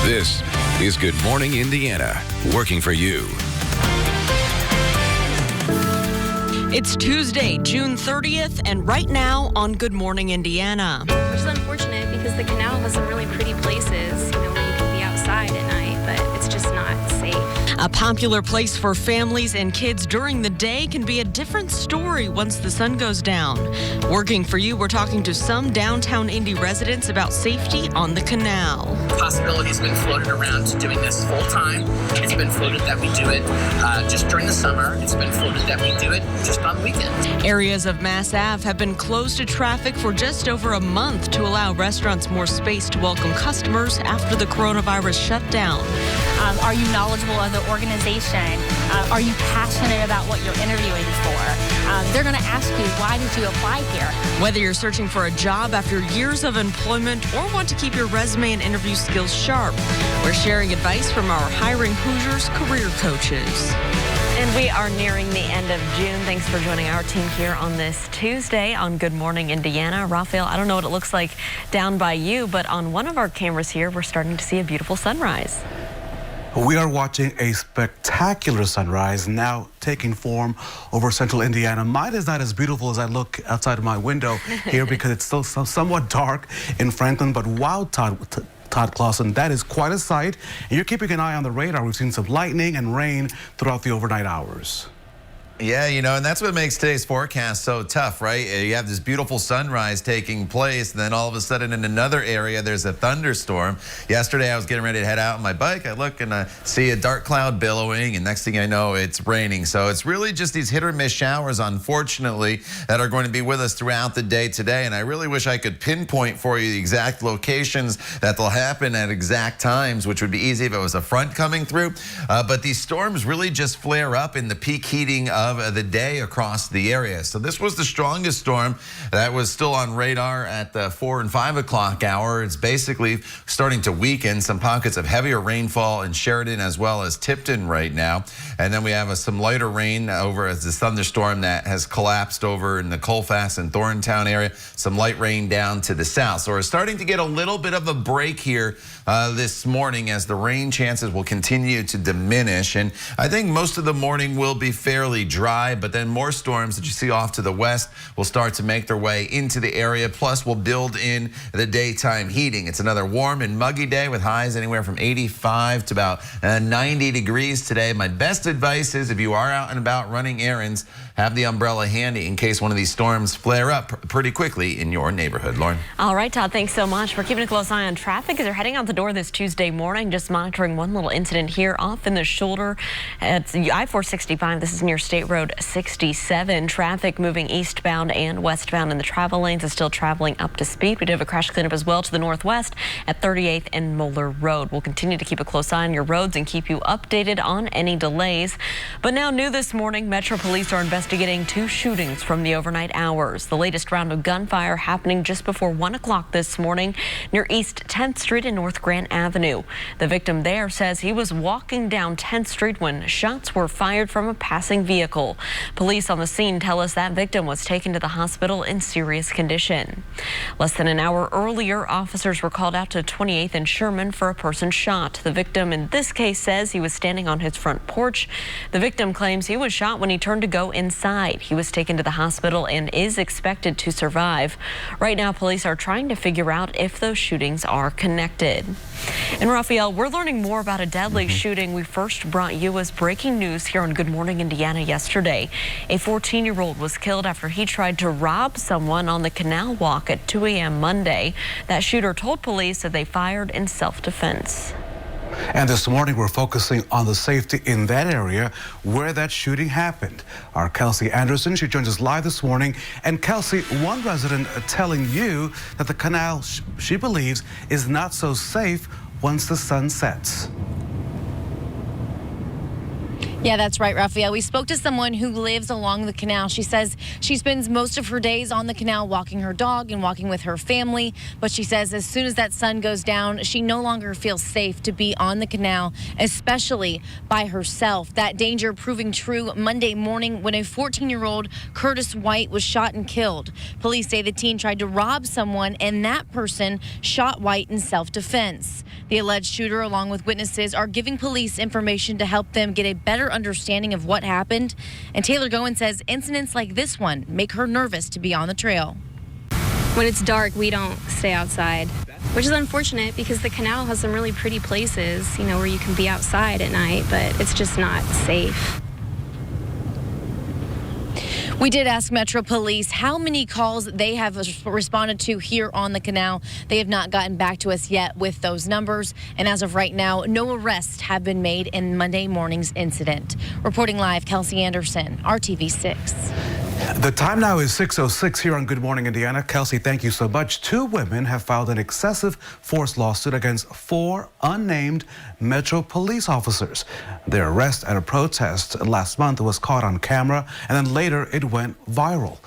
This is Good Morning Indiana, working for you. It's Tuesday, June 30th, and right now on Good Morning Indiana. Which is unfortunate because the canal has some really pretty places, where you can be outside at night, but it's just not safe. A popular place for families and kids during the day can be a different story once the sun goes down. Working for you, we're talking to some downtown Indy residents about safety on the canal. Possibility has been floated around to doing this full time. It's been floated that we do it just during the summer. It's been floated that we do it just on the weekends. Areas of Mass Ave have been closed to traffic for just over a month to allow restaurants more space to welcome customers after the coronavirus shutdown. Are you knowledgeable of the organization? Are you passionate about what you're interviewing for? They're going to ask you, why did you apply here? Whether you're searching for a job after years of employment or want to keep your resume and interview skills sharp, we're sharing advice from our Hiring Hoosiers career coaches. And we are nearing the end of June. Thanks for joining our team here on this Tuesday on Good Morning Indiana. Raphael, I don't know what it looks like down by you, but on one of our cameras here, we're starting to see a beautiful sunrise. We are watching a spectacular sunrise now taking form over central Indiana. Mine is not as beautiful as I look outside of my window here because it's still somewhat dark in Franklin, but wow, Todd Clausen, that is quite a sight. And you're keeping an eye on the radar. We've seen some lightning and rain throughout the overnight hours. Yeah, and that's what makes today's forecast so tough, right? You have this beautiful sunrise taking place, and then all of a sudden in another area, there's a thunderstorm. Yesterday, I was getting ready to head out on my bike. I look and I see a dark cloud billowing, and next thing I know, it's raining. So it's really just these hit or miss showers, unfortunately, that are going to be with us throughout the day today. And I really wish I could pinpoint for you the exact locations that they'll happen at exact times, which would be easy if it was a front coming through. But these storms really just flare up in the peak heating of the day across the area. So this was the strongest storm that was still on radar at the 4 and 5 o'clock hour. It's basically starting to weaken. Some pockets of heavier rainfall in Sheridan as well as Tipton right now. And then we have some lighter rain over as the thunderstorm that has collapsed over in the Colfax and Thorntown area. Some light rain down to the south. So we're starting to get a little bit of a break here this morning as the rain chances will continue to diminish. And I think most of the morning will be fairly dry, but then more storms that you see off to the west will start to make their way into the area. Plus, we'll build in the daytime heating. It's another warm and muggy day with highs anywhere from 85 to about 90 degrees today. My best advice is if you are out and about running errands, have the umbrella handy in case one of these storms flare up pretty quickly in your neighborhood. Lauren. All right, Todd, thanks so much. We're keeping a close eye on traffic as they're heading out the door this Tuesday morning. Just monitoring one little incident here off in the shoulder at I-465. This is near State Road 67. Traffic moving eastbound and westbound in the travel lanes is still traveling up to speed. We do have a crash cleanup as well to the northwest at 38th and Moeller Road. We'll continue to keep a close eye on your roads and keep you updated on any delays. But now new this morning, Metro Police are investigating 2 shootings from the overnight hours. The latest round of gunfire happening just before 1 o'clock this morning near East 10th Street and North Grant Avenue. The victim there says he was walking down 10th Street when shots were fired from a passing vehicle. Police on the scene tell us that victim was taken to the hospital in serious condition. Less than an hour earlier, officers were called out to 28th and Sherman for a person shot. The victim in this case says he was standing on his front porch. The victim claims he was shot when he turned to go inside. He was taken to the hospital and is expected to survive. Right now, police are trying to figure out if those shootings are connected. And Raphael, we're learning more about a deadly shooting we first brought you as breaking news here on Good Morning Indiana yesterday. A 14-year-old was killed after he tried to rob someone on the Canal Walk at 2 a.m. Monday. That shooter told police that they fired in self-defense. And this morning, we're focusing on the safety in that area where that shooting happened. Our Kelsey Anderson, she joins us live this morning. And Kelsey, one resident telling you that the canal, she believes, is not so safe once the sun sets. Yeah, that's right, Raphael. We spoke to someone who lives along the canal. She says she spends most of her days on the canal walking her dog and walking with her family. But she says as soon as that sun goes down, she no longer feels safe to be on the canal, especially by herself. That danger proving true Monday morning when a 14-year-old Curtis White was shot and killed. Police say the teen tried to rob someone and that person shot White in self-defense. The alleged shooter, along with witnesses, are giving police information to help them get a better understanding of what happened. And Taylor Goen says incidents like this one make her nervous to be on the trail. When it's dark, we don't stay outside, which is unfortunate because the canal has some really pretty places, where you can be outside at night, but it's just not safe. We did ask Metro Police how many calls they have responded to here on the canal. They have not gotten back to us yet with those numbers. And as of right now, no arrests have been made in Monday morning's incident. Reporting live, Kelsey Anderson, RTV6. The time now is 6:06 here on Good Morning Indiana. Kelsey, thank you so much. 2 women have filed an excessive force lawsuit against 4 unnamed Metro police officers. Their arrest at a protest last month was caught on camera, and then later it went viral.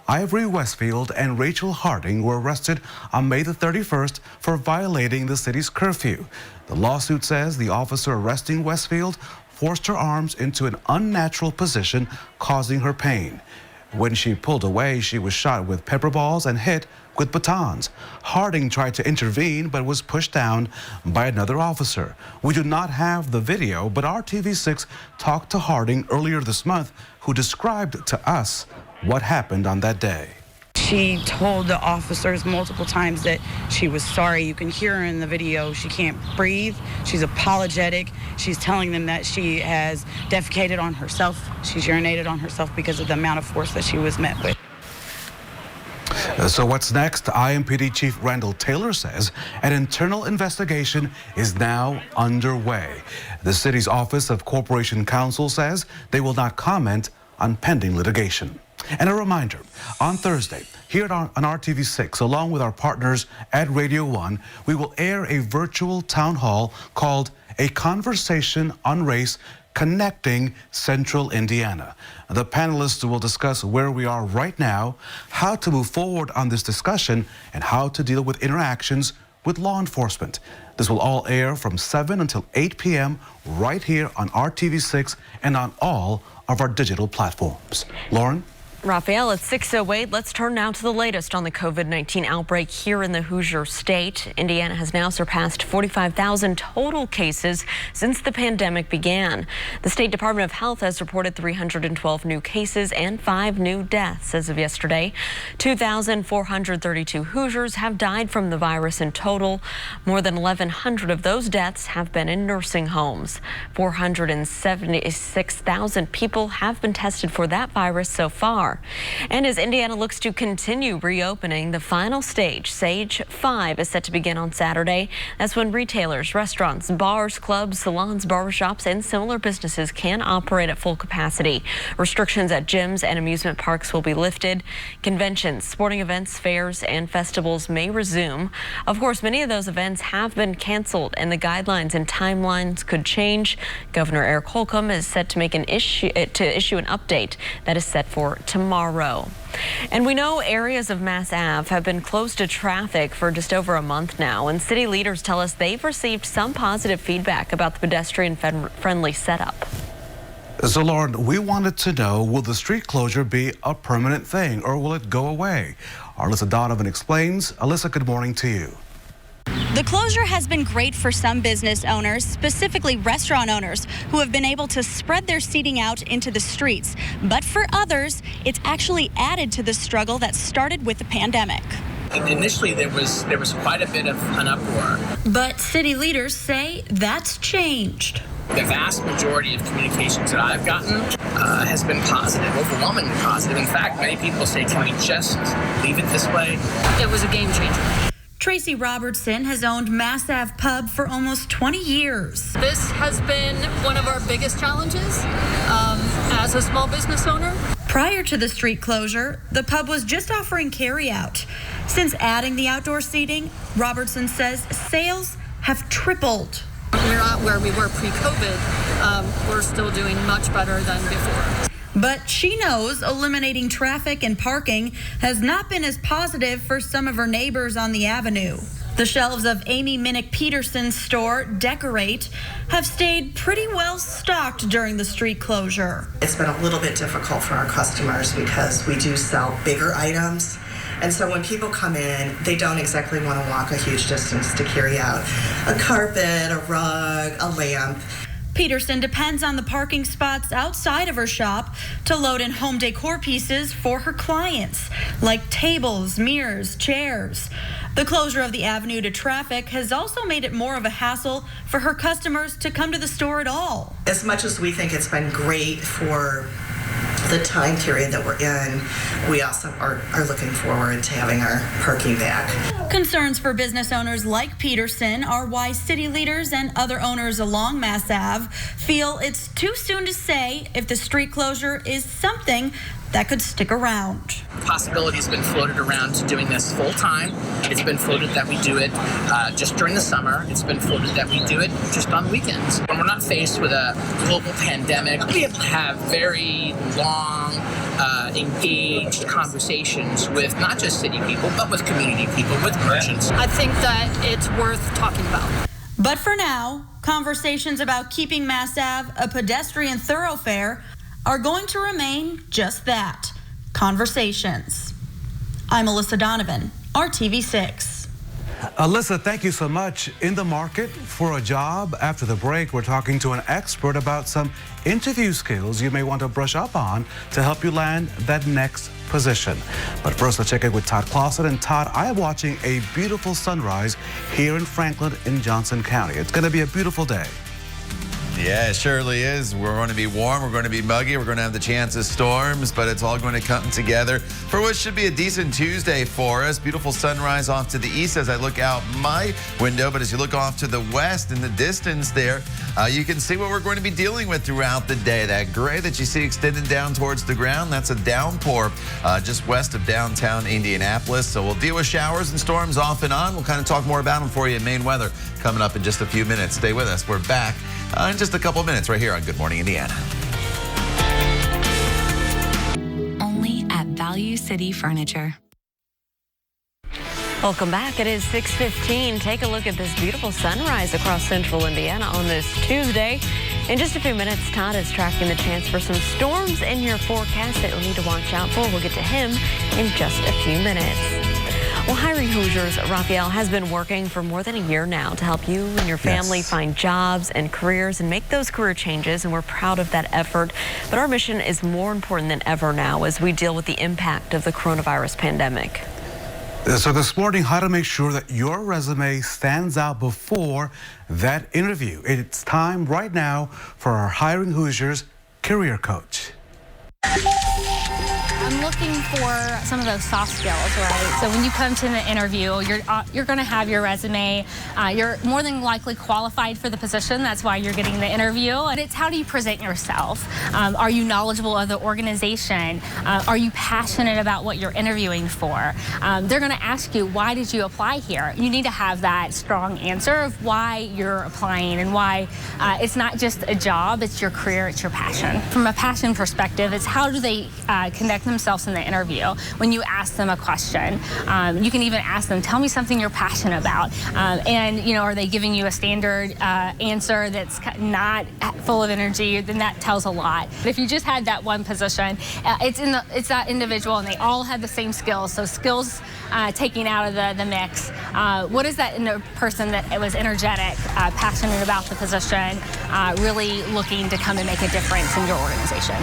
Ivory Westfield and Rachel Harding were arrested on May the 31st for violating the city's curfew. The lawsuit says the officer arresting Westfield forced her arms into an unnatural position, causing her pain. When she pulled away, she was shot with pepper balls and hit with batons. Harding tried to intervene but was pushed down by another officer. We do not have the video, but RTV6 talked to Harding earlier this month, who described to us what happened on that day. She told the officers multiple times that she was sorry. You can hear her in the video. She can't breathe. She's apologetic. She's telling them that she has defecated on herself. She's urinated on herself because of the amount of force that she was met with. So what's next? IMPD Chief Randall Taylor says an internal investigation is now underway. The city's Office of Corporation Counsel says they will not comment on pending litigation. And a reminder, on Thursday, here on RTV6, along with our partners at Radio 1, we will air a virtual town hall called A Conversation on Race Connecting Central Indiana. The panelists will discuss where we are right now, how to move forward on this discussion, and how to deal with interactions with law enforcement. This will all air from 7 until 8 p.m. right here on RTV6 and on all of our digital platforms. Lauren? Raphael, it's 6:08. Let's turn now to the latest on the COVID-19 outbreak here in the Hoosier State. Indiana has now surpassed 45,000 total cases since the pandemic began. The State Department of Health has reported 312 new cases and 5 new deaths as of yesterday. 2,432 Hoosiers have died from the virus in total. More than 1,100 of those deaths have been in nursing homes. 476,000 people have been tested for that virus so far. And as Indiana looks to continue reopening, the final stage, Stage 5, is set to begin on Saturday. That's when retailers, restaurants, bars, clubs, salons, barbershops, and similar businesses can operate at full capacity. Restrictions at gyms and amusement parks will be lifted. Conventions, sporting events, fairs, and festivals may resume. Of course, many of those events have been canceled, and the guidelines and timelines could change. Governor Eric Holcomb is set to issue an update that is set for tomorrow. And we know areas of Mass Ave have been closed to traffic for just over a month now, and city leaders tell us they've received some positive feedback about the pedestrian-friendly setup. So, Lauren, we wanted to know, will the street closure be a permanent thing, or will it go away? Our Alyssa Donovan explains. Alyssa, good morning to you. The closure has been great for some business owners, specifically restaurant owners, who have been able to spread their seating out into the streets. But for others, it's actually added to the struggle that started with the pandemic. Initially, there was quite a bit of an uproar. But city leaders say that's changed. The vast majority of communications that I've gotten has been positive, overwhelmingly positive. In fact, many people say, can we just leave it this way? It was a game changer. Tracy Robertson has owned Mass Ave Pub for almost 20 years. This has been one of our biggest challenges as a small business owner. Prior to the street closure, the pub was just offering carryout. Since adding the outdoor seating, Robertson says sales have tripled. We're not where we were pre-COVID. We're still doing much better than before. But she knows eliminating traffic and parking has not been as positive for some of her neighbors on the avenue. The shelves of Amy Minnick Peterson's store, Decorate, have stayed pretty well stocked during the street closure. It's been a little bit difficult for our customers because we do sell bigger items. And so when people come in, they don't exactly want to walk a huge distance to carry out a carpet, a rug, a lamp. Peterson depends on the parking spots outside of her shop to load in home decor pieces for her clients, like tables, mirrors, chairs. The closure of the avenue to traffic has also made it more of a hassle for her customers to come to the store at all. As much as we think it's been great for the time period that we're in, we also are looking forward to having our parking back. Concerns for business owners like Peterson are why city leaders and other owners along Mass Ave feel it's too soon to say if the street closure is something that could stick around. The possibility has been floated around to doing this full time. It's been floated that we do it just during the summer. It's been floated that we do it just on weekends. When we're not faced with a global pandemic, we'll be able to have very long, engaged conversations with not just city people, but with community people, with merchants. I think that it's worth talking about. But for now, conversations about keeping Mass Ave a pedestrian thoroughfare are going to remain just that, conversations. I'm Alyssa Donovan, RTV6. Alyssa, thank you so much. In the market for a job? After the break, we're talking to an expert about some interview skills you may want to brush up on to help you land that next position. But first, let's check in with Todd Clausen. And Todd, I am watching a beautiful sunrise here in Franklin in Johnson County. It's going to be a beautiful day. Yeah, it surely is. We're going to be warm. We're going to be muggy. We're going to have the chance of storms, but it's all going to come together for what should be a decent Tuesday for us. Beautiful sunrise off to the east as I look out my window, but as you look off to the west in the distance there, you can see what we're going to be dealing with throughout the day. That gray that you see extended down towards the ground, that's a downpour just west of downtown Indianapolis. So we'll deal with showers and storms off and on. We'll kind of talk more about them for you in Maine weather coming up in just a few minutes. Stay with us. We're back in just a couple of minutes right here on Good Morning Indiana. Only at Value City Furniture. Welcome back. It is 6:15. Take a look at this beautiful sunrise across central Indiana on this Tuesday. In just a few minutes, Todd is tracking the chance for some storms in your forecast that you'll need to watch out for. We'll get to him in just a few minutes. Well, Hiring Hoosiers, Raphael, has been working for more than a year now to help you and your family find jobs and careers and make those career changes, and we're proud of that effort. But our mission is more important than ever now as we deal with the impact of the coronavirus pandemic. So this morning, how to make sure that your resume stands out before that interview. It's time right now for our Hiring Hoosiers career coach. I'm looking for some of those soft skills, right? So when you come to the interview, you're going to have your resume. You're more than likely qualified for the position. That's why you're getting the interview. And it's how do you present yourself? Are you knowledgeable of the organization? Are you passionate about what you're interviewing for? They're going to ask you, why did you apply here? You need to have that strong answer of why you're applying and why it's not just a job, it's your career, it's your passion. From a passion perspective, it's how do they conduct themselves in the interview. When you ask them a question, you can even ask them, tell me something you're passionate about. And, you know, are they giving you a standard answer that's not full of energy? Then that tells a lot. But if you just had that one position, it's that individual and they all have the same skills. So skills taking out of the mix. What is that in a person that was energetic, passionate about the position, really looking to come and make a difference in your organization?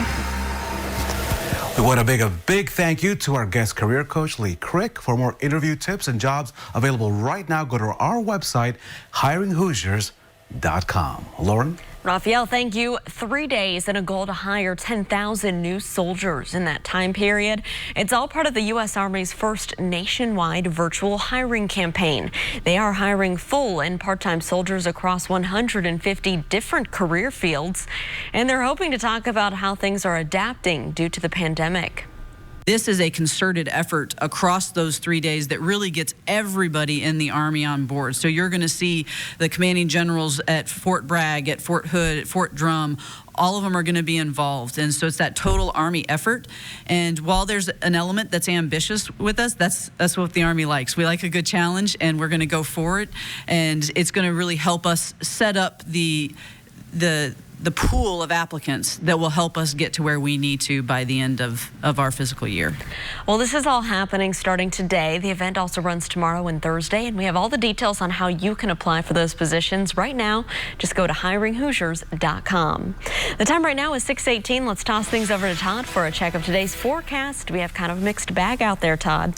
We want to make a big thank you to our guest career coach, Lee Crick. For more interview tips and jobs available right now, go to our website, hiringhoosiers.com. Lauren? Raphael, thank you. 3 days and a goal to hire 10,000 new soldiers in that time period. It's all part of the U.S. Army's first nationwide virtual hiring campaign. They are hiring full and part-time soldiers across 150 different career fields, and they're hoping to talk about how things are adapting due to the pandemic. this is a concerted effort across those 3 days that really gets everybody in the Army on board. So you're going to see the commanding generals at Fort Bragg, at Fort Hood, at Fort Drum. All of them are going to be involved. And so it's that total Army effort. And while there's an element that's ambitious with us, that's what the Army likes. We like a good challenge, and we're going to go for it. And it's going to really help us set up the pool of applicants that will help us get to where we need to by the end of our fiscal year. Well, this is all happening starting today. The event also runs tomorrow and Thursday, and we have all the details on how you can apply for those positions right now. Just go to hiringhoosiers.com. The time right now is 6:18. Let's toss things over to Todd for a check of today's forecast. We have kind of a mixed bag out there, Todd.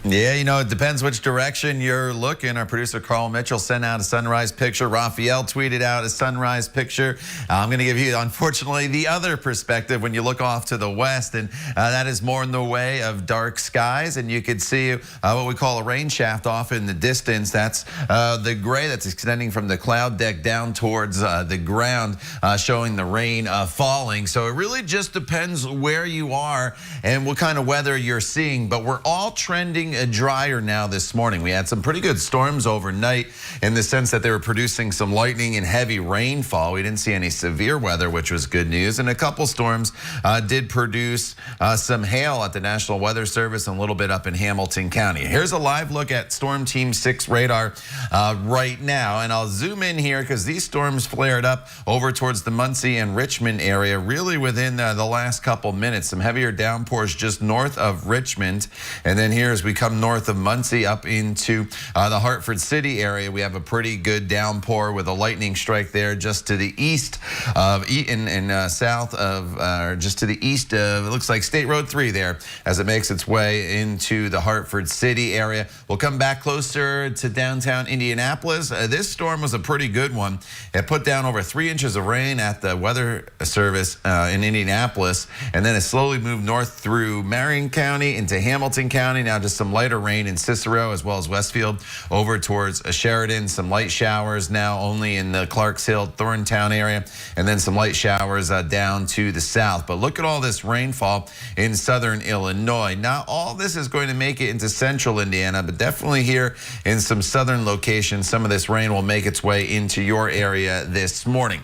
Yeah, you know, it depends which direction you're looking. Our producer, Carl Mitchell, sent out a sunrise picture. Raphael tweeted out a sunrise picture. I'm going to give you, unfortunately, the other perspective when you look off to the west, and that is more in the way of dark skies. And you can see what we call a rain shaft off in the distance. That's the gray that's extending from the cloud deck down towards the ground, showing the rain falling. So it really just depends where you are and what kind of weather you're seeing. But we're all trending drier now this morning. We had some pretty good storms overnight in the sense that they were producing some lightning and heavy rainfall. We didn't see any severe weather, which was good news. And a couple storms did produce some hail at the National Weather Service and a little bit up in Hamilton County. Here's a live look at Storm Team 6 radar right now. And I'll zoom in here because these storms flared up over towards the Muncie and Richmond area really within the last couple minutes. Some heavier downpours just north of Richmond. And then here as we come north of Muncie up into the Hartford City area, we have a pretty good downpour with a lightning strike there just to the east of Eaton and south of, just to the east of, it looks like State Road 3 there as it makes its way into the Hartford City area. We'll come back closer to downtown Indianapolis. This storm was a pretty good one. It put down over 3 inches of rain at the Weather Service in Indianapolis, and then it slowly moved north through Marion County into Hamilton County. Now just some lighter rain in Cicero as well as Westfield over towards Sheridan. Some light showers now only in the Clarks Hill, Thorntown area, and then some light showers down to the south. But look at all this rainfall in southern Illinois. Not all this is going to make it into central Indiana, but definitely here in some southern locations, some of this rain will make its way into your area this morning.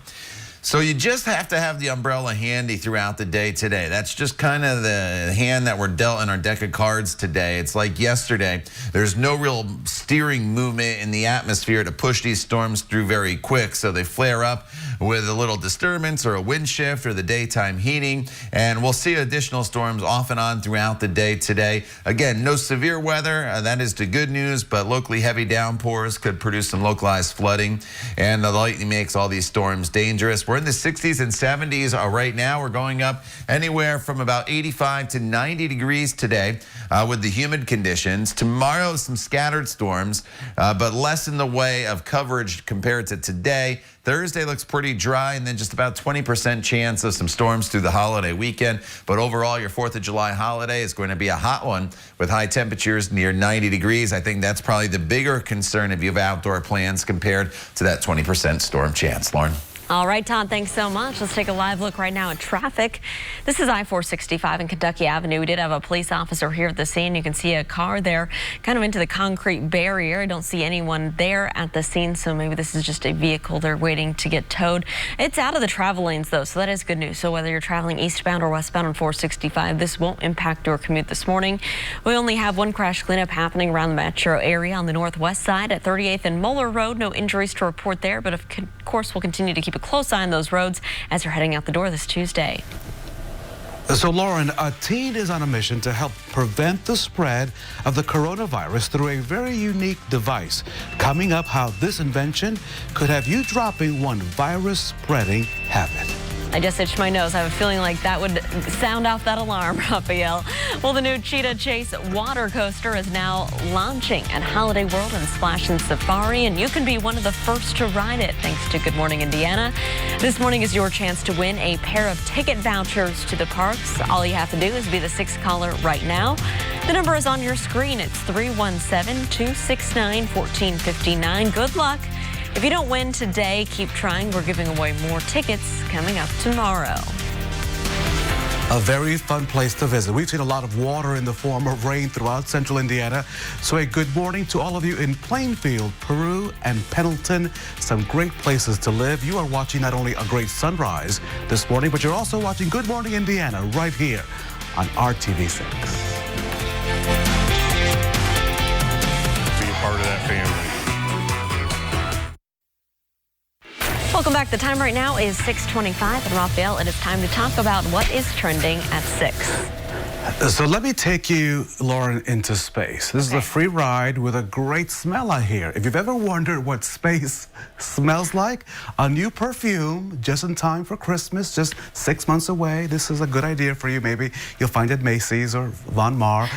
So you just have to have the umbrella handy throughout the day today. That's just kind of the hand that we're dealt in our deck of cards today. It's like yesterday. There's no real steering movement in the atmosphere to push these storms through very quick. So they flare up with a little disturbance or a wind shift or the daytime heating. And we'll see additional storms off and on throughout the day today. Again, no severe weather. That is the good news, but locally heavy downpours could produce some localized flooding. And the lightning makes all these storms dangerous. We're in the 60s and 70s right now. We're going up anywhere from about 85 to 90 degrees today with the humid conditions. Tomorrow, some scattered storms, but less in the way of coverage compared to today. Thursday looks pretty dry, and then just about 20% chance of some storms through the holiday weekend. But overall, your 4th of July holiday is going to be a hot one with high temperatures near 90 degrees. I think that's probably the bigger concern if you have outdoor plans compared to that 20% storm chance. Lauren. All right, Todd, thanks so much. Let's take a live look right now at traffic. This is I-465 and Kentucky Avenue. We did have a police officer here at the scene. You can see a car there kind of into the concrete barrier. I don't see anyone there at the scene, so maybe this is just a vehicle they're waiting to get towed. It's out of the travel lanes, though, so that is good news. So whether you're traveling eastbound or westbound on 465, this won't impact your commute this morning. We only have one crash cleanup happening around the metro area on the northwest side at 38th and Moeller Road. No injuries to report there, but of course we'll continue to keep a close eye on those roads as you're heading out the door this Tuesday. So, Lauren, a team is on a mission to help prevent the spread of the coronavirus through a very unique device. Coming up, how this invention could have you dropping one virus-spreading habit. I just itched my nose. I have a feeling like that would sound off that alarm, Raphael. Well, the new Cheetah Chase water coaster is now launching at Holiday World and Splash and Safari, and you can be one of the first to ride it thanks to Good Morning Indiana. This morning is your chance to win a pair of ticket vouchers to the parks. All you have to do is be the 6th caller right now. The number is on your screen. It's 317-269-1459. Good luck. If you don't win today, keep trying. We're giving away more tickets coming up tomorrow. a very fun place to visit. We've seen a lot of water in the form of rain throughout central Indiana. So a good morning to all of you in Plainfield, Peru, and Pendleton. Some great places to live. You are watching not only a great sunrise this morning, but you're also watching Good Morning Indiana right here on RTV6. Be a part of that family. Welcome back. The time right now is 6:25, and Raphael, it is time to talk about what is trending at 6. So let me take you, Lauren, into space. This is a free ride with a great smell, I hear. If you've ever wondered what space smells like, a new perfume just in time for Christmas, just 6 months away. This is a good idea for you. Maybe you'll find it at Macy's or Von Maur.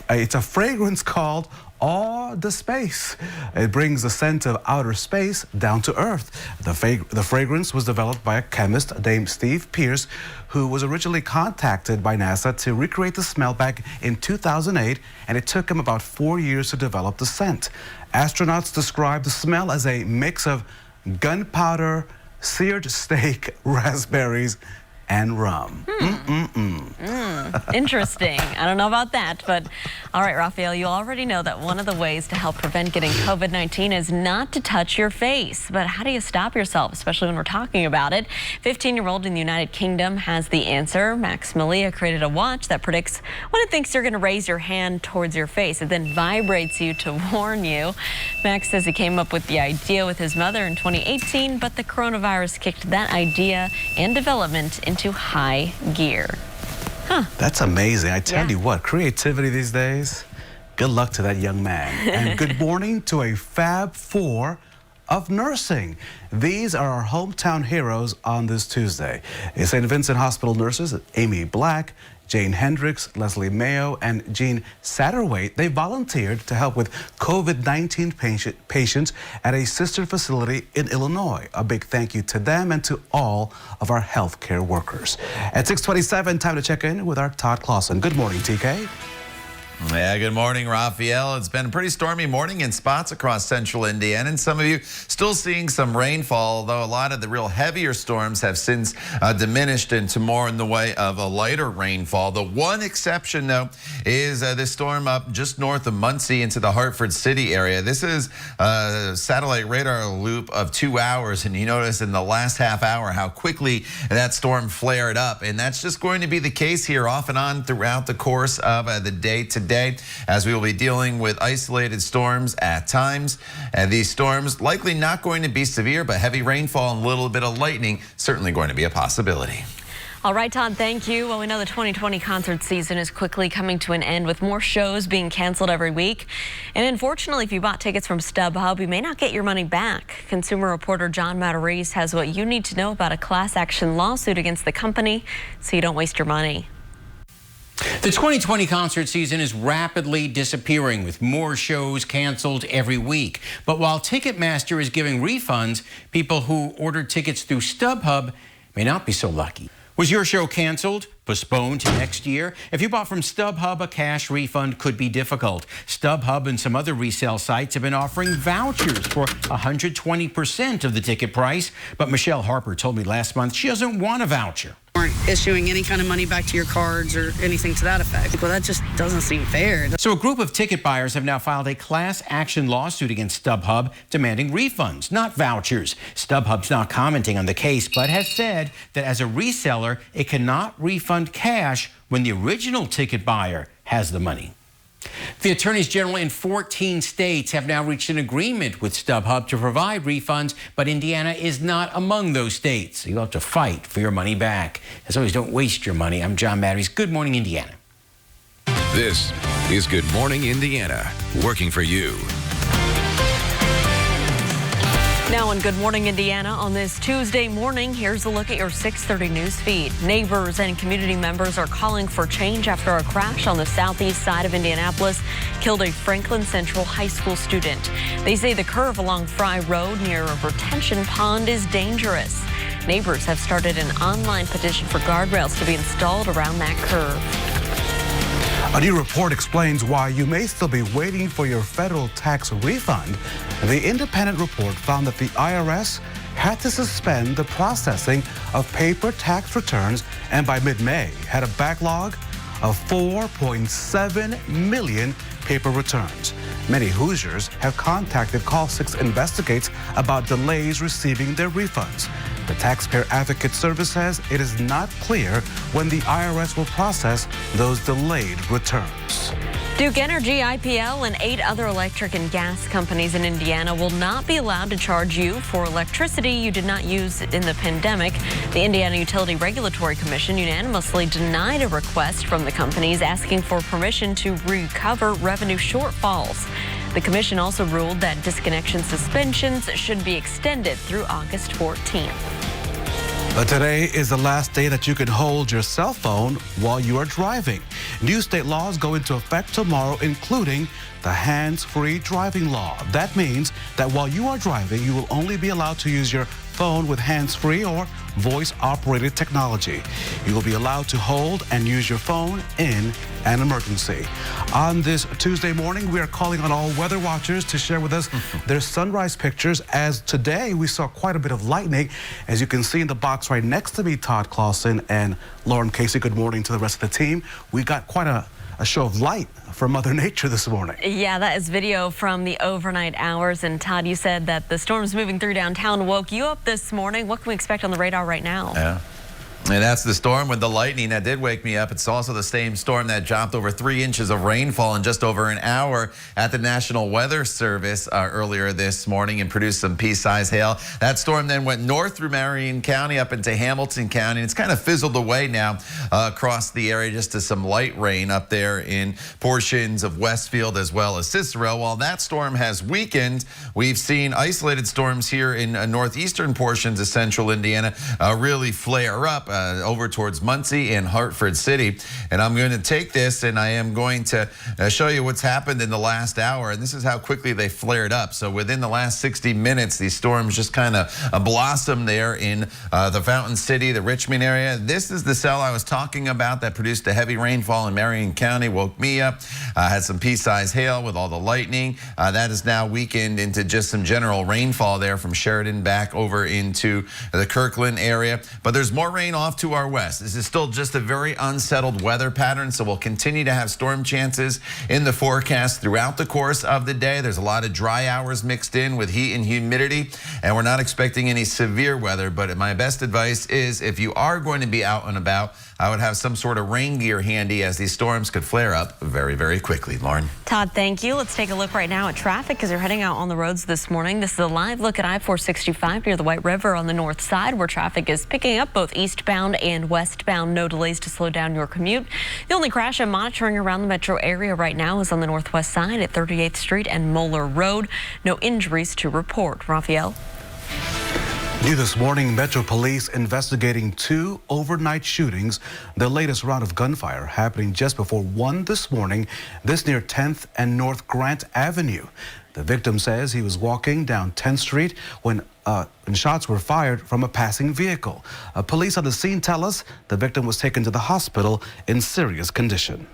It's a fragrance called Awe the Space. It brings the scent of outer space down to Earth. The fragrance was developed by a chemist named Steve Pierce, who was originally contacted by NASA to recreate the smell back in 2008, and it took him about 4 years to develop the scent. Astronauts describe the smell as a mix of gunpowder, seared steak, raspberries, and rum. Interesting. I don't know about that, but all right, Raphael, you already know that one of the ways to help prevent getting COVID-19 is not to touch your face. But how do you stop yourself, especially when we're talking about it? 15-year-old in the United Kingdom has the answer. Max Malia created a watch that predicts when it thinks you're going to raise your hand towards your face. It then vibrates you to warn you. Max says he came up with the idea with his mother in 2018, but the coronavirus kicked that idea and development into high gear. That's amazing. I tell you what, creativity these days, good luck to that young man. And good morning to a Fab Four of nursing. These are our hometown heroes on this Tuesday. St. Vincent Hospital nurses Amy Black, Jane Hendricks, Leslie Mayo, and Jean Satterwhite. They volunteered to help with COVID-19 patients at a sister facility in Illinois. A big thank you to them and to all of our healthcare workers. At 6:27, time to check in with our Todd Clausen. Good morning, TK. Yeah, good morning, Raphael. It's been a pretty stormy morning in spots across central Indiana, and some of you still seeing some rainfall, although a lot of the real heavier storms have since diminished into more in the way of a lighter rainfall. The one exception, though, is this storm up just north of Muncie into the Hartford City area. This is a satellite radar loop of 2 hours, and you notice in the last half hour how quickly that storm flared up, and that's just going to be the case here off and on throughout the course of the day today, as we will be dealing with isolated storms at times. And these storms likely not going to be severe, but heavy rainfall and a little bit of lightning certainly going to be a possibility. All right, Todd, thank you. Well, we know the 2020 concert season is quickly coming to an end with more shows being canceled every week. And unfortunately, if you bought tickets from StubHub, you may not get your money back. Consumer reporter John Matarese has what you need to know about a class action lawsuit against the company so you don't waste your money. The 2020 concert season is rapidly disappearing with more shows canceled every week. But while Ticketmaster is giving refunds, people who ordered tickets through StubHub may not be so lucky. Was your show canceled, postponed to next year? If you bought from StubHub, a cash refund could be difficult. StubHub and some other resale sites have been offering vouchers for 120% of the ticket price. But Michelle Harper told me last month she doesn't want a voucher. Aren't issuing any kind of money back to your cards or anything to that effect. Well, that just doesn't seem fair. So a group of ticket buyers have now filed a class action lawsuit against StubHub demanding refunds, not vouchers. StubHub's not commenting on the case, but has said that as a reseller, it cannot refund cash when the original ticket buyer has the money. The attorneys general in 14 states have now reached an agreement with StubHub to provide refunds, but Indiana is not among those states. So you'll have to fight for your money back. As always, don't waste your money. I'm John Matarese. Good morning, Indiana. This is Good Morning Indiana, working for you. Now on Good Morning Indiana on this Tuesday morning, here's a look at your 6:30 news feed. Neighbors and community members are calling for change after a crash on the southeast side of Indianapolis killed a Franklin Central High School student. They say the curve along Fry Road near a retention pond is dangerous. Neighbors have started an online petition for guardrails to be installed around that curve. A new report explains why you may still be waiting for your federal tax refund. The independent report found that the IRS had to suspend the processing of paper tax returns and by mid-May had a backlog of 4.7 million paper returns. Many Hoosiers have contacted Call 6 Investigates about delays receiving their refunds. The Taxpayer Advocate Service says it is not clear when the IRS will process those delayed returns. Duke Energy, IPL, and 8 other electric and gas companies in Indiana will not be allowed to charge you for electricity you did not use in the pandemic. The Indiana Utility Regulatory Commission unanimously denied a request from the companies asking for permission to recover revenue shortfalls. The commission also ruled that disconnection suspensions should be extended through August 14th. But today is the last day that you can hold your cell phone while you are driving. New state laws go into effect tomorrow, including the hands-free driving law. That means that while you are driving, you will only be allowed to use your phone with hands-free or voice-operated technology. You will be allowed to hold and use your phone in an emergency. On this Tuesday morning, we are calling on all weather watchers to share with us their sunrise pictures, as today we saw quite a bit of lightning. As you can see in the box right next to me, Todd Clausen and Lauren Casey, good morning to the rest of the team. We got quite a show of light from Mother Nature this morning. Yeah, that is video from the overnight hours. And Todd, you said that the storms moving through downtown woke you up this morning. What can we expect on the radar right now? Yeah. And that's the storm with the lightning that did wake me up. It's also the same storm that dropped over 3 inches of rainfall in just over an hour at the National Weather Service earlier this morning and produced some pea-sized hail. That storm then went north through Marion County up into Hamilton County. It's kind of fizzled away now across the area, just to some light rain up there in portions of Westfield as well as Cicero. While that storm has weakened, we've seen isolated storms here in northeastern portions of central Indiana really flare up over towards Muncie and Hartford City. And I'm going to take this and I am going to show you what's happened in the last hour. And this is how quickly they flared up. So within the last 60 minutes, these storms just kind of blossomed there in the Fountain City, the Richmond area. This is the cell I was talking about that produced a heavy rainfall in Marion County, woke me up, had some pea-sized hail with all the lightning. That is now weakened into just some general rainfall there from Sheridan back over into the Kirkland area. But there's more rain off to our west. This is still just a very unsettled weather pattern, so we'll continue to have storm chances in the forecast throughout the course of the day. There's a lot of dry hours mixed in with heat and humidity, and we're not expecting any severe weather. But my best advice is, if you are going to be out and about, I would have some sort of rain gear handy, as these storms could flare up very, very quickly. Lauren. Todd, thank you. Let's take a look right now at traffic as you're heading out on the roads this morning. This is a live look at I-465 near the White River on the north side, where traffic is picking up both eastbound and westbound. No delays to slow down your commute. The only crash I'm monitoring around the metro area right now is on the northwest side at 38th Street and Moeller Road. No injuries to report. Raphael. New this morning, Metro Police investigating 2 overnight shootings. The latest round of gunfire happening just before 1 this morning, this near 10th and North Grant Avenue. The victim says he was walking down 10th Street when shots were fired from a passing vehicle. Police on the scene tell us the victim was taken to the hospital in serious condition.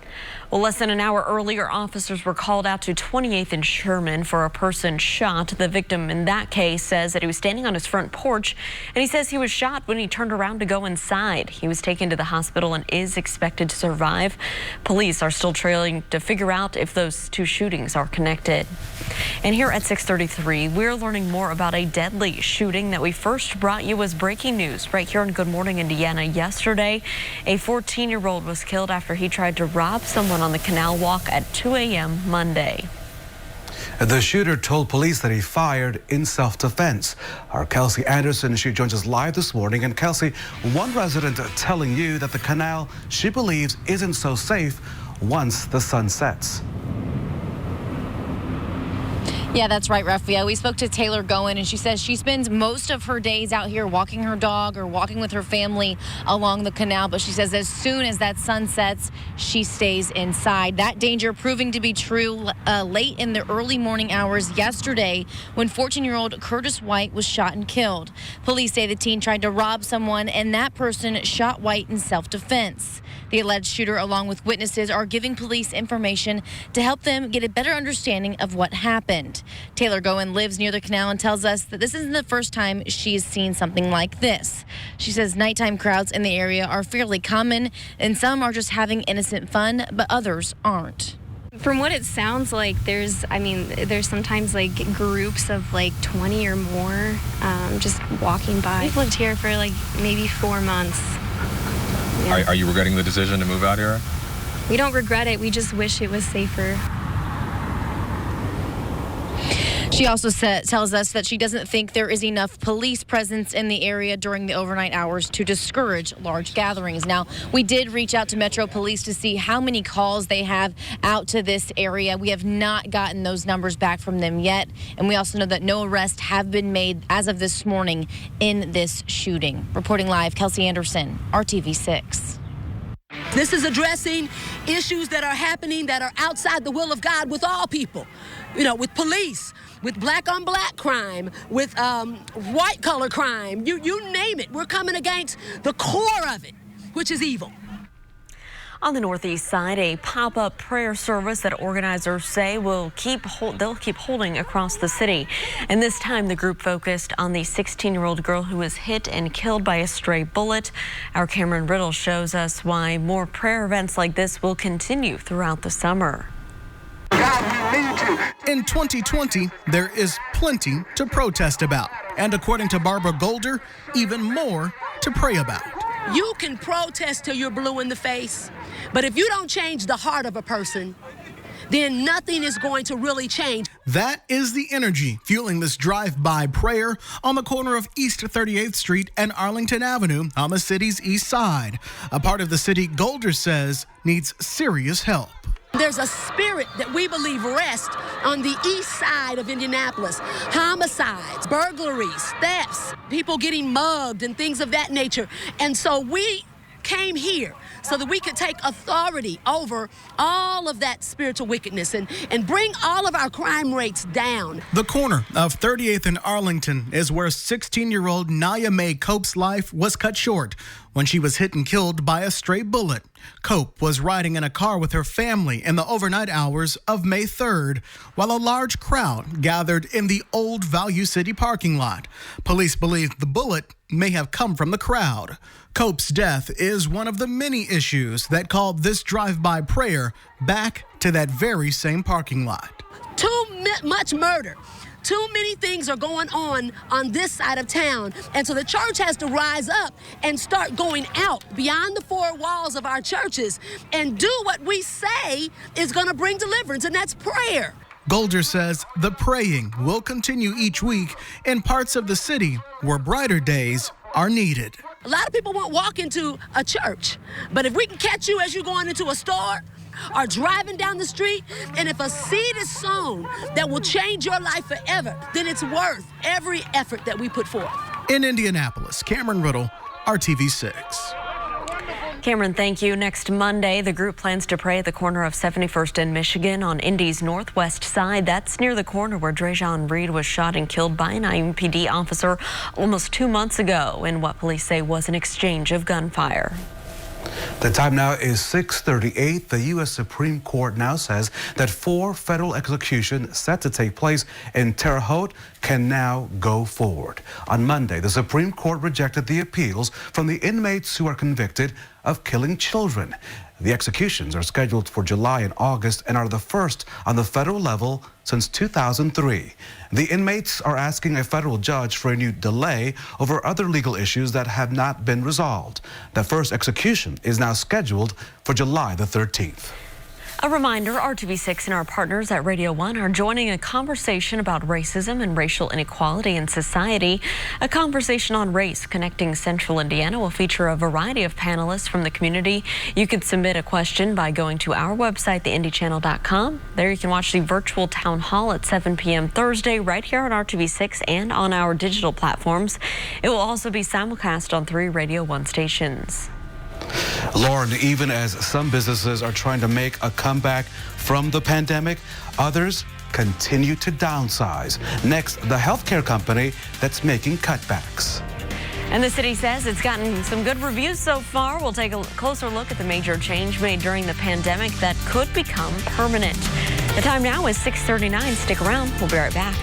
Well, less than an hour earlier, officers were called out to 28th and Sherman for a person shot. The victim in that case says that he was standing on his front porch, and he says he was shot when he turned around to go inside. He was taken to the hospital and is expected to survive. Police are still trailing to figure out if those 2 shootings are connected. And here at 6:33, we're learning more about a deadly shooting that we first brought you as breaking news right here on Good Morning Indiana yesterday. A 14-year-old was killed after he tried to rob someone on the Canal Walk at 2 a.m. Monday. The shooter told police that he fired in self-defense. Our Kelsey Anderson, she joins us live this morning. And Kelsey, one resident telling you that the canal she believes isn't so safe once the sun sets. Yeah, that's right, Raphael. We spoke to Taylor Goen, and she says she spends most of her days out here walking her dog or walking with her family along the canal. But she says as soon as that sun sets, she stays inside. That danger proving to be true late in the early morning hours yesterday when 14-year-old Curtis White was shot and killed. Police say the teen tried to rob someone, and that person shot White in self-defense. The alleged shooter, along with witnesses, are giving police information to help them get a better understanding of what happened. night. Taylor Goen lives near the canal and tells us that this isn't the first time she's seen something like this. She says nighttime crowds in the area are fairly common, and some are just having innocent fun, but others aren't. From what it sounds like, there's sometimes like groups of like 20 or more just walking by. We've lived here for like maybe 4 months. Yeah. Are you regretting the decision to move out here? We don't regret it. We just wish it was safer. She also tells us that she doesn't think there is enough police presence in the area during the overnight hours to discourage large gatherings. Now, we did reach out to Metro Police to see how many calls they have out to this area. We have not gotten those numbers back from them yet. And we also know that no arrests have been made as of this morning in this shooting. Reporting live, Kelsey Anderson, RTV6. This is addressing issues that are happening that are outside the will of God with all people. You know, with police, with black on black crime, with white collar crime, you name it. We're coming against the core of it, which is evil. On the northeast side, a pop-up prayer service that organizers say they'll keep holding across the city. And this time the group focused on the 16-year-old girl who was hit and killed by a stray bullet. Our Cameron Riddle shows us why more prayer events like this will continue throughout the summer. God, we need you. In 2020, there is plenty to protest about. And according to Barbara Golder, even more to pray about. You can protest till you're blue in the face, but if you don't change the heart of a person, then nothing is going to really change. That is the energy fueling this drive-by prayer on the corner of East 38th Street and Arlington Avenue on the city's east side. A part of the city Golder says needs serious help. There's a spirit that we believe rests on the east side of Indianapolis. Homicides, burglaries, thefts, people getting mugged and things of that nature. And so we came here so that we could take authority over all of that spiritual wickedness and bring all of our crime rates down. The corner of 38th and Arlington is where 16-year-old Naya Mae Cope's life was cut short when she was hit and killed by a stray bullet. Cope was riding in a car with her family in the overnight hours of May 3rd, while a large crowd gathered in the old Value City parking lot. Police believe the bullet may have come from the crowd. Cope's death is one of the many issues that called this drive-by prayer back to that very same parking lot. Too much murder. Too many things are going on this side of town. And so the church has to rise up and start going out beyond the four walls of our churches and do what we say is going to bring deliverance, and that's prayer. Golder says the praying will continue each week in parts of the city where brighter days are needed. A lot of people won't walk into a church, but if we can catch you as you're going into a store or driving down the street, and if a seed is sown that will change your life forever, then it's worth every effort that we put forth. In Indianapolis, Cameron Riddle, RTV6. Cameron, thank you. Next Monday, the group plans to pray at the corner of 71st and Michigan on Indy's northwest side. That's near the corner where Drejon Reed was shot and killed by an IMPD officer almost 2 months ago in what police say was an exchange of gunfire. The time now is 6:38. The U.S. Supreme Court now says that 4 federal executions set to take place in Terre Haute can now go forward. On Monday, the Supreme Court rejected the appeals from the inmates who are convicted of killing children. The executions are scheduled for July and August and are the first on the federal level since 2003. The inmates are asking a federal judge for a new delay over other legal issues that have not been resolved. The first execution is now scheduled for July the 13th. A reminder, RTV6 and our partners at Radio 1 are joining a conversation about racism and racial inequality in society. A conversation on race connecting Central Indiana will feature a variety of panelists from the community. You can submit a question by going to our website, theindychannel.com. There you can watch the virtual town hall at 7 p.m. Thursday right here on RTV6 and on our digital platforms. It will also be simulcast on 3 Radio 1 stations. Lauren, even as some businesses are trying to make a comeback from the pandemic, others continue to downsize. Next, the healthcare company that's making cutbacks. And the city says it's gotten some good reviews so far. We'll take a closer look at the major change made during the pandemic that could become permanent. The time now is 6:39. Stick around. We'll be right back.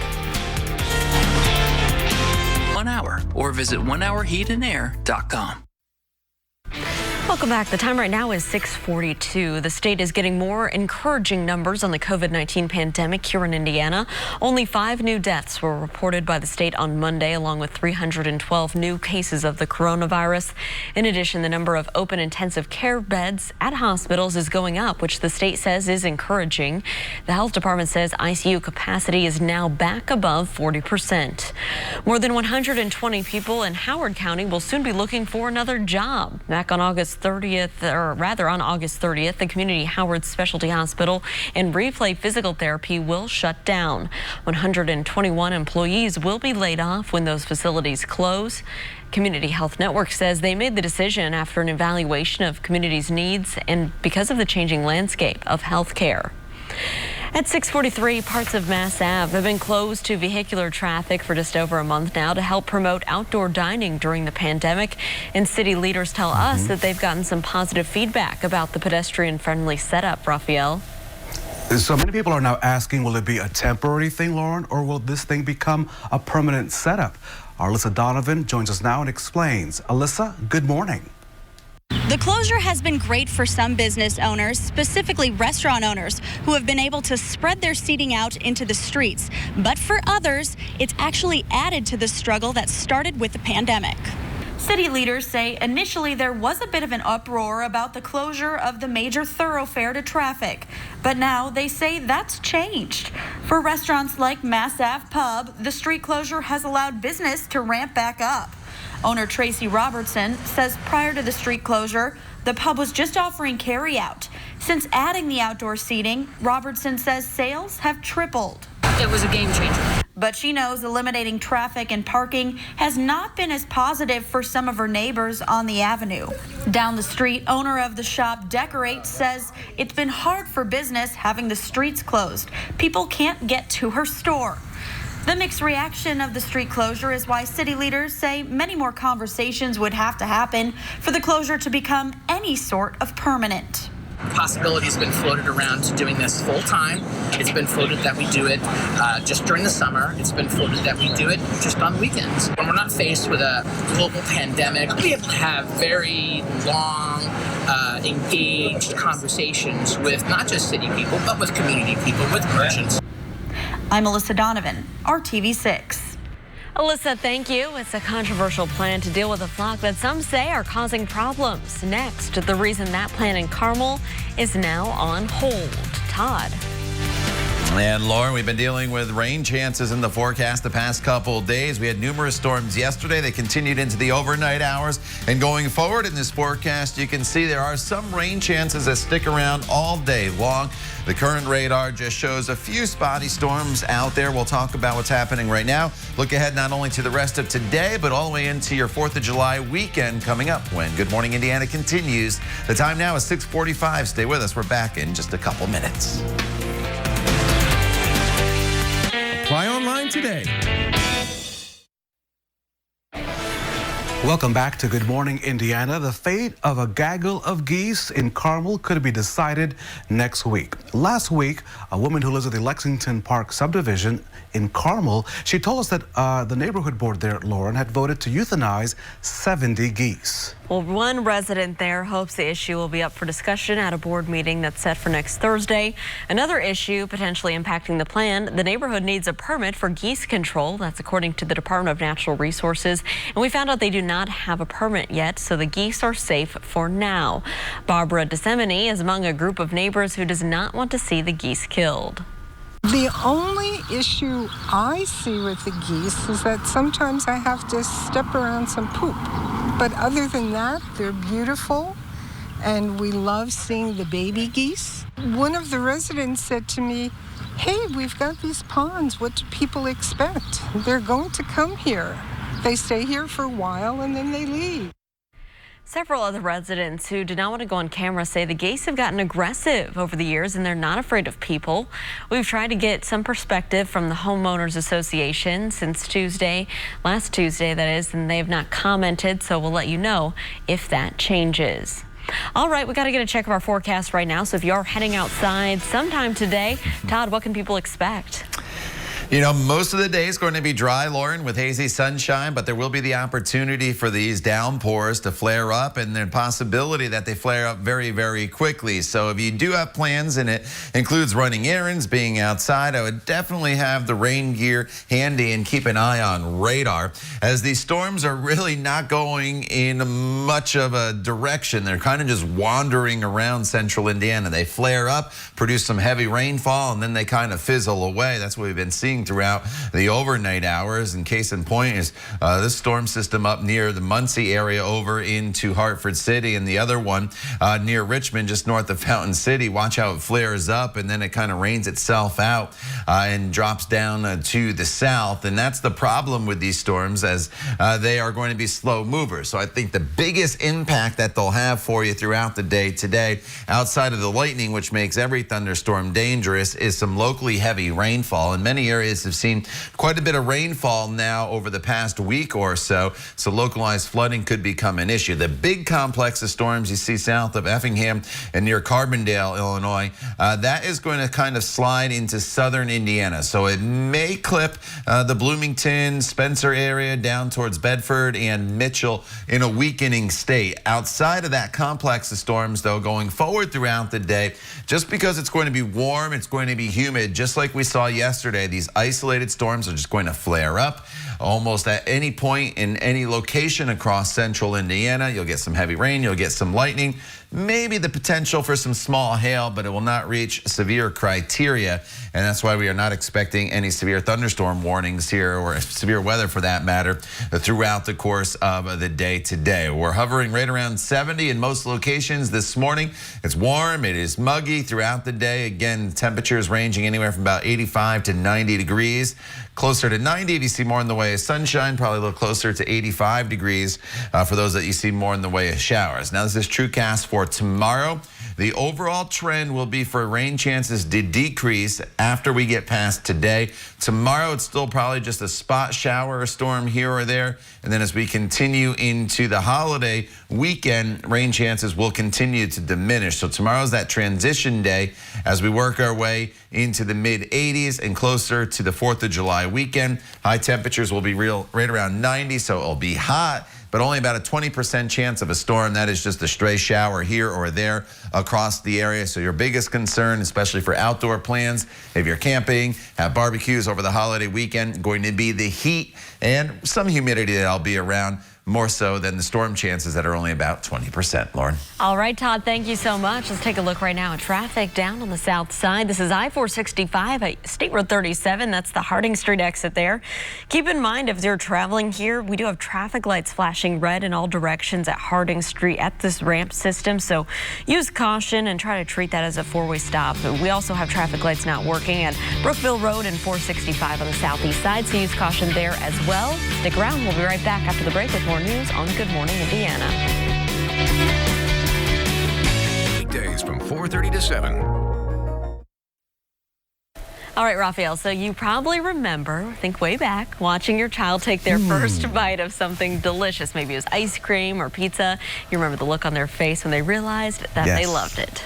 1 hour or visit onehourheatandair.com. Welcome back. The time right now is 6:42. The state is getting more encouraging numbers on the COVID-19 pandemic here in Indiana. Only 5 new deaths were reported by the state on Monday, along with 312 new cases of the coronavirus. In addition, the number of open intensive care beds at hospitals is going up, which the state says is encouraging. The health department says ICU capacity is now back above 40%. More than 120 people in Howard County will soon be looking for another job. Back on August 30th, or rather on August 30th, the Community Howard Specialty Hospital and Replay Physical Therapy will shut down. 121 employees will be laid off when those facilities close. Community Health Network says they made the decision after an evaluation of community's needs and because of the changing landscape of health care. At 6:43, parts of Mass Ave have been closed to vehicular traffic for just over a month now to help promote outdoor dining during the pandemic. And city leaders tell us that they've gotten some positive feedback about the pedestrian-friendly setup, Raphael. So many people are now asking, will it be a temporary thing, Lauren, or will this thing become a permanent setup? Alyssa Donovan joins us now and explains. Alyssa, good morning. The closure has been great for some business owners, specifically restaurant owners, who have been able to spread their seating out into the streets. But for others, it's actually added to the struggle that started with the pandemic. City leaders say initially there was a bit of an uproar about the closure of the major thoroughfare to traffic, but now they say that's changed. For restaurants like Mass Ave Pub, the street closure has allowed business to ramp back up. Owner Tracy Robertson says prior to the street closure, the pub was just offering carryout. Since adding the outdoor seating, Robertson says sales have tripled. It was a game changer. But she knows eliminating traffic and parking has not been as positive for some of her neighbors on the avenue. Down the street, owner of the shop Decorate says it's been hard for business having the streets closed. People can't get to her store. The mixed reaction of the street closure is why city leaders say many more conversations would have to happen for the closure to become any sort of permanent. Possibility has been floated around to doing this full time. It's been floated that we do it just during the summer. It's been floated that we do it just on weekends. When we're not faced with a global pandemic, we have to have very long, engaged conversations with not just city people, but with community people, with merchants. I'm Alyssa Donovan, RTV6. Alyssa, thank you. It's a controversial plan to deal with a flock that some say are causing problems. Next, the reason that plan in Carmel is now on hold. Todd. And Lauren, we've been dealing with rain chances in the forecast the past couple days. We had numerous storms yesterday. They continued into the overnight hours. And going forward in this forecast, you can see there are some rain chances that stick around all day long. The current radar just shows a few spotty storms out there. We'll talk about what's happening right now. Look ahead not only to the rest of today, but all the way into your 4th of July weekend coming up when Good Morning Indiana continues. The time now is 6:45. Stay with us. We're back in just a couple minutes. Apply online today. Welcome back to Good Morning Indiana. The fate of a gaggle of geese in Carmel could be decided next week. Last week, a woman who lives at the Lexington Park subdivision in Carmel, she told us that the neighborhood board there, Lauren, had voted to euthanize 70 geese. Well, one resident there hopes the issue will be up for discussion at a board meeting that's set for next Thursday. Another issue potentially impacting the plan, the neighborhood needs a permit for geese control. That's according to the Department of Natural Resources. And we found out they do not have a permit yet, so the geese are safe for now. Barbara DeSemini is among a group of neighbors who does not want to see the geese killed. The only issue I see with the geese is that sometimes I have to step around some poop. But other than that, they're beautiful, and we love seeing the baby geese. One of the residents said to me, "Hey, we've got these ponds. What do people expect? They're going to come here. They stay here for a while, and then they leave." Several other residents who did not want to go on camera say the geese have gotten aggressive over the years and they're not afraid of people. We've tried to get some perspective from the Homeowners Association since last Tuesday that is, and they have not commented, so we'll let you know if that changes. All right, we got to get a check of our forecast right now. So if you are heading outside sometime today, Todd, what can people expect? You know, most of the day is going to be dry, Lauren, with hazy sunshine, but there will be the opportunity for these downpours to flare up, and the possibility that they flare up very, very quickly. So if you do have plans, and it includes running errands, being outside, I would definitely have the rain gear handy and keep an eye on radar, as these storms are really not going in much of a direction. They're kind of just wandering around central Indiana. They flare up, produce some heavy rainfall, and then they kind of fizzle away. That's what we've been seeing throughout the overnight hours. And case in point is this storm system up near the Muncie area over into Hartford City, and the other one near Richmond, just north of Fountain City. Watch how it flares up, and then it kind of rains itself out and drops down to the south. And that's the problem with these storms, as they are going to be slow movers. So I think the biggest impact that they'll have for you throughout the day today, outside of the lightning, which makes every thunderstorm dangerous, is some locally heavy rainfall. In many areas have seen quite a bit of rainfall now over the past week or so, so localized flooding could become an issue. The big complex of storms you see south of Effingham and near Carbondale, Illinois, that is going to kind of slide into southern Indiana. So it may clip the Bloomington, Spencer area down towards Bedford and Mitchell in a weakening state. Outside of that complex of storms, though, going forward throughout the day, just because it's going to be warm, it's going to be humid, just like we saw yesterday. These isolated storms are just going to flare up almost at any point in any location across central Indiana. You'll get some heavy rain, you'll get some lightning, maybe the potential for some small hail, but it will not reach severe criteria. And that's why we are not expecting any severe thunderstorm warnings here, or severe weather for that matter, throughout the course of the day today. We're hovering right around 70 in most locations this morning. It's warm, it is muggy throughout the day. Again, temperatures ranging anywhere from about 85 to 90 degrees. Closer to 90 if you see more in the way of sunshine, probably a little closer to 85 degrees for those that you see more in the way of showers. Now, this is TrueCast for tomorrow. The overall trend will be for rain chances to decrease after we get past today. Tomorrow, it's still probably just a spot shower or storm here or there. And then as we continue into the holiday weekend, rain chances will continue to diminish. So tomorrow's that transition day as we work our way into the mid-80s and closer to the 4th of July weekend. High temperatures will be right around 90, so it'll be hot, but only about a 20% chance of a storm. That is just a stray shower here or there across the area. So your biggest concern, especially for outdoor plans, if you're camping, have barbecues over the holiday weekend, going to be the heat and some humidity that'll be around, more so than the storm chances that are only about 20%. Lauren. All right, Todd, thank you so much. Let's take a look right now at traffic down on the south side. This is I-465 at State Road 37. That's the Harding Street exit there. Keep in mind, if you're traveling here, we do have traffic lights flashing red in all directions at Harding Street at this ramp system. So use caution and try to treat that as a four-way stop. We also have traffic lights not working at Brookville Road and 465 on the southeast side, so use caution there as well. Stick around. We'll be right back after the break with more news on Good Morning Indiana. Weekdays from 4:30 to 7. All right, Raphael, so you probably remember, think way back, watching your child take their first bite of something delicious. Maybe it was ice cream or pizza. You remember the look on their face when they realized that they loved it.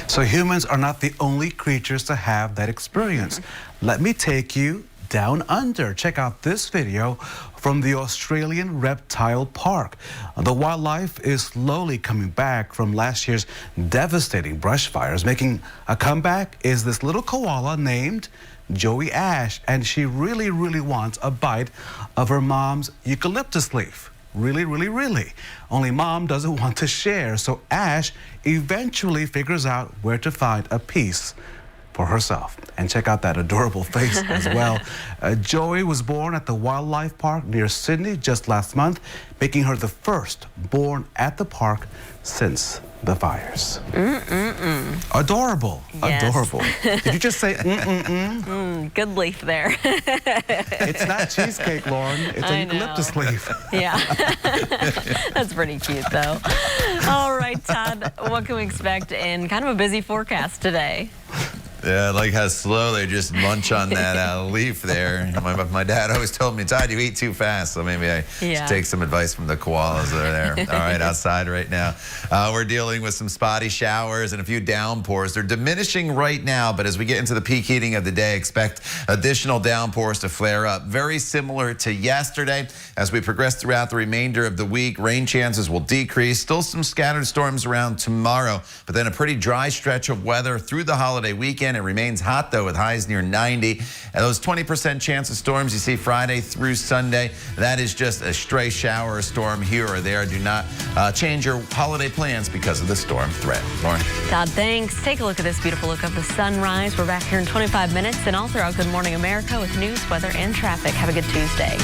So humans are not the only creatures to have that experience. Let me take you down under. Check out this video from the Australian Reptile Park. The wildlife is slowly coming back from last year's devastating brush fires. Making a comeback is this little koala named Joey Ash, and she really wants a bite of her mom's eucalyptus leaf. Really. Only mom doesn't want to share, so Ash eventually figures out where to find a piece for herself. And check out that adorable face as well. Joey was born at the Wildlife Park near Sydney just last month, making her the first born at the park since the fires. Adorable. Yes. Adorable. Did you just say Good leaf there. It's not cheesecake, Lauren. It's a eucalyptus leaf. Yeah. That's pretty cute, though. All right, Todd, what can we expect in kind of a busy forecast today? Yeah, I like how slow they just munch on that leaf there. My dad always told me, Todd, you eat too fast. So maybe I should take some advice from the koalas that are there. All right, outside right now. We're dealing with some spotty showers and a few downpours. They're diminishing right now, but as we get into the peak heating of the day, expect additional downpours to flare up. Very similar to yesterday. As we progress throughout the remainder of the week, rain chances will decrease. Still some scattered storms around tomorrow, but then a pretty dry stretch of weather through the holiday weekend. It remains hot, though, with highs near 90. And those 20% chance of storms you see Friday through Sunday, that is just a stray shower or storm here or there. Do not change your holiday plans because of the storm threat. Lauren. Todd, thanks. Take a look at this beautiful look of the sunrise. We're back here in 25 minutes and all throughout Good Morning America with news, weather, and traffic. Have a good Tuesday.